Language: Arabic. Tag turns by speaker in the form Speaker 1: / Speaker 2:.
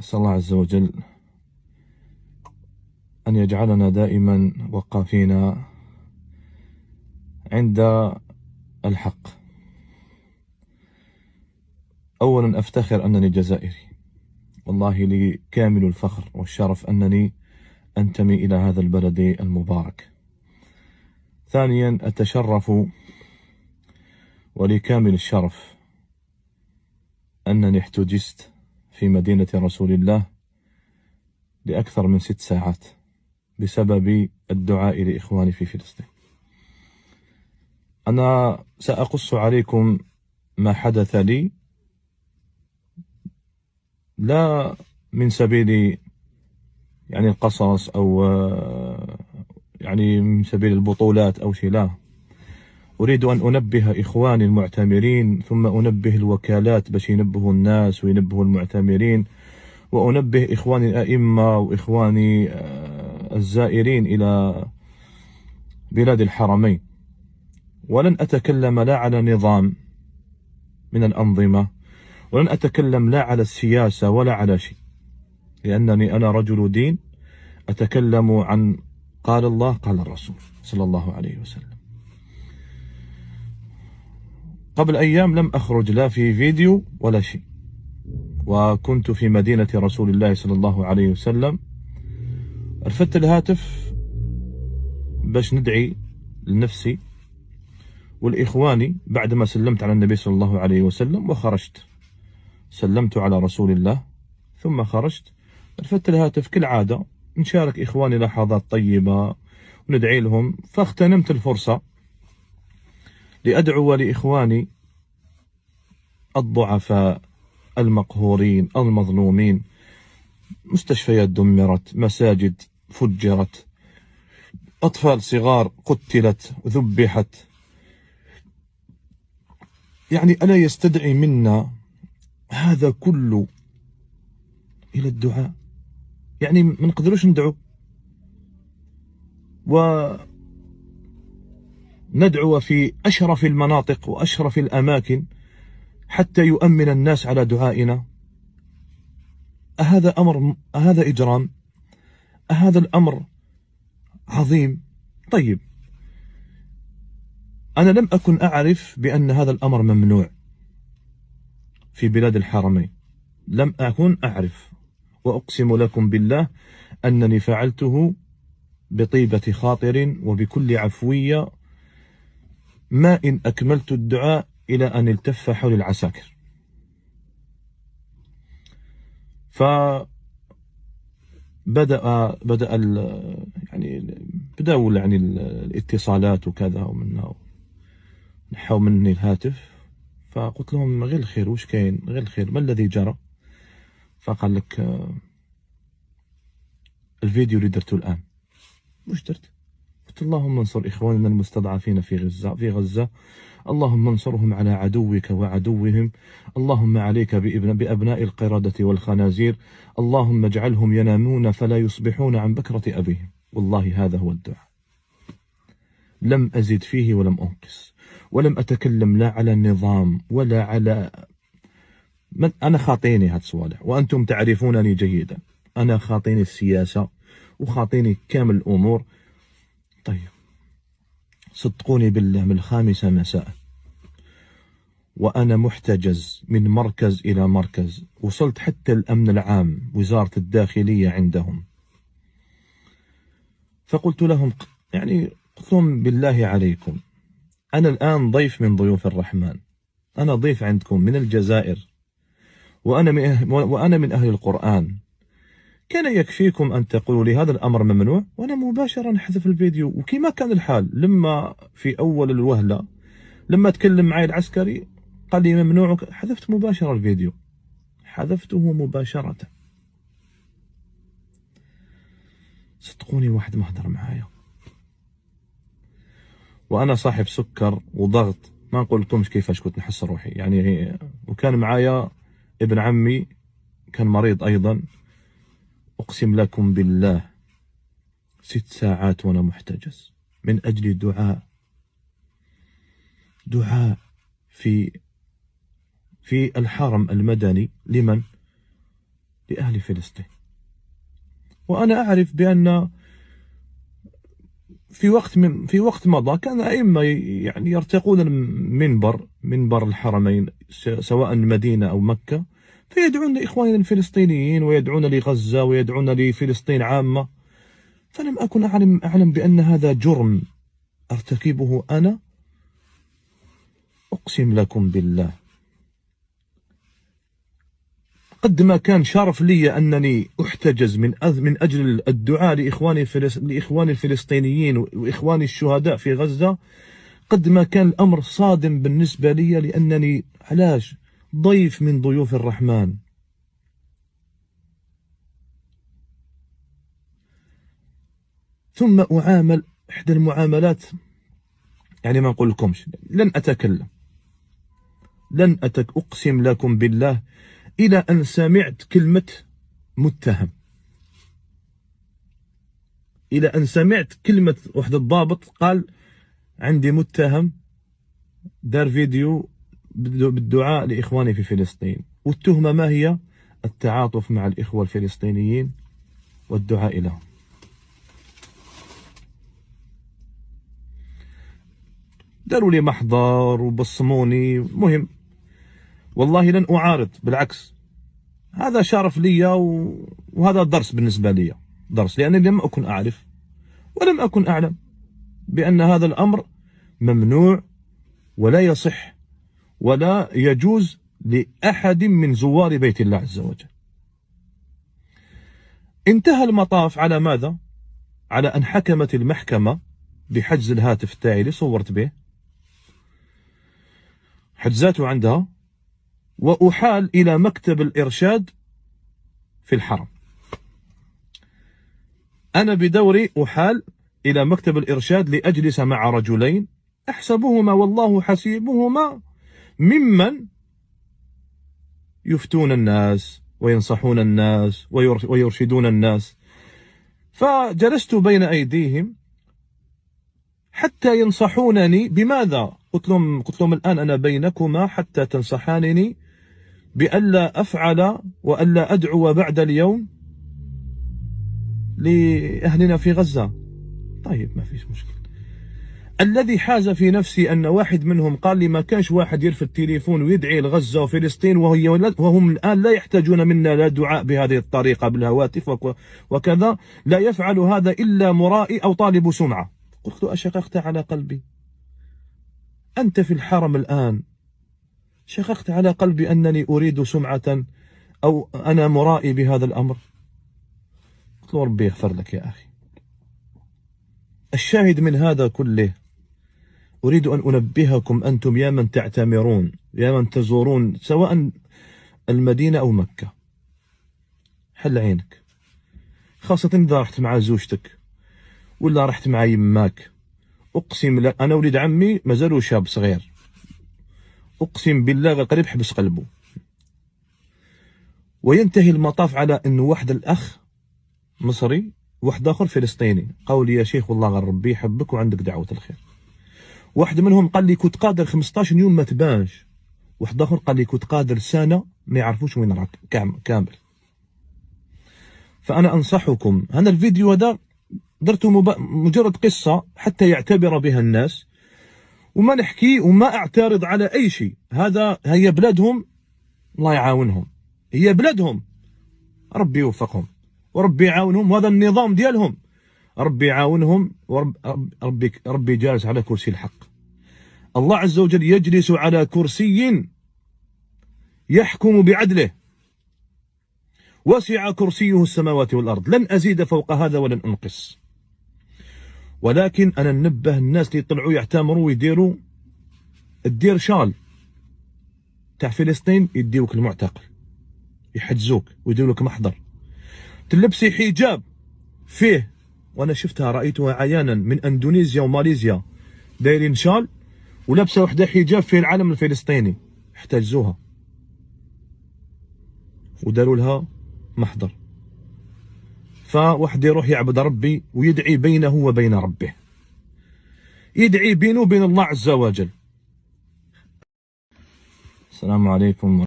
Speaker 1: أسأل الله عز وجل أن يجعلنا دائما وقافين عند الحق. أولا أفتخر أنني جزائري، والله لي كامل الفخر والشرف أنني أنتمي إلى هذا البلد المبارك. ثانيا أتشرف ولي كامل الشرف أنني احتجزت في مدينة رسول الله لأكثر من 6 ساعات بسبب الدعاء لإخواني في فلسطين. أنا سأقص عليكم ما حدث لي، لا من سبيل القصص أو من سبيل البطولات أو شيء، لا. أريد أن أنبه إخواني المعتمرين، ثم أنبه الوكالات باش ينبهوا الناس وينبهوا المعتمرين، وأنبه إخواني الأئمة وإخواني الزائرين إلى بلاد الحرمين. ولن أتكلم لا على نظام من الأنظمة، ولن أتكلم لا على السياسة ولا على شيء، لأنني أنا رجل دين، أتكلم عن قال الله قال الرسول صلى الله عليه وسلم. قبل أيام لم أخرج لا في فيديو ولا شيء، وكنت في مدينة رسول الله صلى الله عليه وسلم. رفدت الهاتف باش ندعي لنفسي والإخواني بعدما سلمت على النبي صلى الله عليه وسلم، وخرجت سلمت على رسول الله ثم خرجت. رفدت الهاتف كالعادة نشارك إخواني لحظات طيبة وندعي لهم، فاغتنمت الفرصة لأدعو لإخواني الضعفاء المقهورين المظلومين. مستشفيات دمرت، مساجد فجرت، أطفال صغار قتلت وذبحت. ألا يستدعي منا هذا كله إلى الدعاء؟ ما نقدروش ندعو وندعو في أشرف المناطق وأشرف الأماكن حتى يؤمن الناس على دعائنا؟ أهذا أمر؟ أهذا إجرام؟ أهذا الأمر عظيم؟ طيب، أنا لم أكن أعرف بأن هذا الأمر ممنوع في بلاد الحرمين، لم أكن أعرف، وأقسم لكم بالله أنني فعلته بطيبة خاطر وبكل عفوية، ما إن أكملت الدعاء إلى أن التف حول العساكر. فبدأ بدأوا الاتصالات وكذا، ومنها نحوا مني الهاتف، فقلت لهم غير الخير، وش كاين؟ غير الخير، ما الذي جرى؟ فقال لك الفيديو اللي درته الآن. وش درت؟ قلت اللهم انصر إخواننا المستضعفين في غزة، اللهم انصرهم على عدوك وعدوهم، اللهم عليك بأبناء القردة والخنازير، اللهم اجعلهم ينامون فلا يصبحون عن بكرة أبيهم. والله هذا هو الدعاء، لم أزد فيه ولم أنقص، ولم أتكلم لا على النظام ولا على أنا خاطيني هاد الصوالح، وأنتم تعرفونني جيدا، أنا خاطيني السياسة وخاطيني كامل الأمور. طيب، صدقوني بالله، من 5 مساء وأنا محتجز من مركز إلى مركز، وصلت حتى الأمن العام وزارة الداخلية عندهم. فقلت لهم قلت لهم بالله عليكم، أنا الآن ضيف من ضيوف الرحمن، أنا ضيف عندكم من الجزائر، وأنا من أهل القرآن. كان يكفيكم أن تقولوا لي هذا الأمر ممنوع، وأنا مباشرة نحذف الفيديو. وكما كان الحال لما في أول الوهلة لما تكلم معي العسكري قال لي ممنوع، حذفت مباشرة الفيديو، حذفته مباشرة. صدقوني واحد ما هدر معايا، وأنا صاحب سكر وضغط، ما نقول لكمش كيفاش كنت نحس روحي وكان معايا ابن عمي كان مريض أيضا. أقسم لكم بالله 6 ساعات وأنا محتجز من أجل دعاء في الحرم المدني. لمن؟ لأهل فلسطين. وأنا أعرف بأن في وقت مضى كان أئمة يعني يرتقون منبر الحرمين سواء المدينة أو مكة، فيدعون لإخواننا الفلسطينيين ويدعون لغزة ويدعون لفلسطين عامة. فلم أكن أعلم بأن هذا جرم أرتكبه أنا. أقسم لكم بالله قد ما كان شرف لي أنني أحتجز من أجل الدعاء لإخواني الفلسطينيين وإخواني الشهداء في غزة، قد ما كان الأمر صادم بالنسبة لي، لأنني علاش ضيف من ضيوف الرحمن. ثم أعامل إحدى المعاملات، يعني ما نقول لكمش، لن أتكلم، أقسم لكم بالله إلى أن سمعت كلمة متهم، إلى أن سمعت كلمة واحد الضابط قال عندي متهم دار فيديو بالدعاء لإخواني في فلسطين. والتهمة ما هي؟ التعاطف مع الإخوة الفلسطينيين والدعاء لهم. داروا لي محضر وبصموني. مهم، والله لن أعارض، بالعكس هذا شرف لي وهذا درس بالنسبة لي، درس، لأنني لم أكن أعرف ولم أكن أعلم بأن هذا الأمر ممنوع ولا يصح ولا يجوز لأحد من زوار بيت الله عز وجل. انتهى المطاف على ماذا؟ على أن حكمت المحكمة بحجز الهاتف تاعي اللي صورت به، حجزاته عندها، وأحال إلى مكتب الإرشاد في الحرم. أنا بدوري أحال إلى مكتب الإرشاد لأجلس مع رجلين أحسبهما والله حسيبهما ممن يفتون الناس وينصحون الناس ويرشدون الناس. فجلست بين أيديهم حتى ينصحونني بماذا؟ قلت لهم الآن أنا بينكما حتى تنصحانني بألا أفعل وألا أدعو بعد اليوم لأهلنا في غزة. طيب ما فيش مشكلة. الذي حاز في نفسي أن واحد منهم قال لي ما كانش واحد يرفع التليفون ويدعي لغزة وفلسطين وهم الآن لا يحتاجون منا لا دعاء بهذه الطريقة بالهواتف وكذا، لا يفعل هذا إلا مرائي أو طالب سمعة. قلت له أشققت على قلبي؟ أنت في الحرم الآن، شققت على قلبي أنني أريد سمعة أو أنا مرائي بهذا الأمر؟ قلت له ربي يغفر لك يا أخي. الشاهد من هذا كله، أريد أن أنبهكم أنتم يا من تعتمرون، يا من تزورون سواء المدينة أو مكة، حل عينك، خاصة إذا رحت مع زوجتك ولا رحت مع يماك. أقسم لك أنا ولد عمي مازالو شاب صغير، أقسم بالله قريب حبس قلبه. وينتهي المطاف على أنه واحد الأخ مصري واحد آخر فلسطيني قالوا لي يا شيخ والله غير ربي يحبك وعندك دعوة الخير. واحد منهم قال لي كنت قادر 15 يوم ما تبانش، واحد آخر قال لي كنت قادر سنة ما يعرفوش وين راك كامل. فأنا أنصحكم، هذا الفيديو هذا درته مجرد قصة حتى يعتبر بها الناس، وما نحكي وما أعترض على أي شيء. هي بلادهم، الله يعاونهم، هي بلادهم، ربي يوفقهم وربي يعاونهم، وهذا النظام ديالهم، ربي يعاونهم، ربي جالس على كرسي الحق. الله عز وجل يجلس على كرسي يحكم بعدله، وسع كرسيه السماوات والأرض، لن أزيد فوق هذا ولن أنقص. ولكن أنا ننبه الناس اللي يطلعوا يعتمروا ويديروا، الدير شال تاع فلسطين يديوك المعتقل، يحجزوك ويديروا لك محضر، تلبسي حجاب فيه، وانا شفتها رأيتها عيانا من اندونيسيا وماليزيا دايرين شال ولابسه وحده حجاب فيه العلم الفلسطيني، احتجزوها وداروا لها محضر. فواحد يروح يعبد ربي ويدعي بينه وبين ربه، يدعي بينه وبين الله عز وجل. السلام عليكم.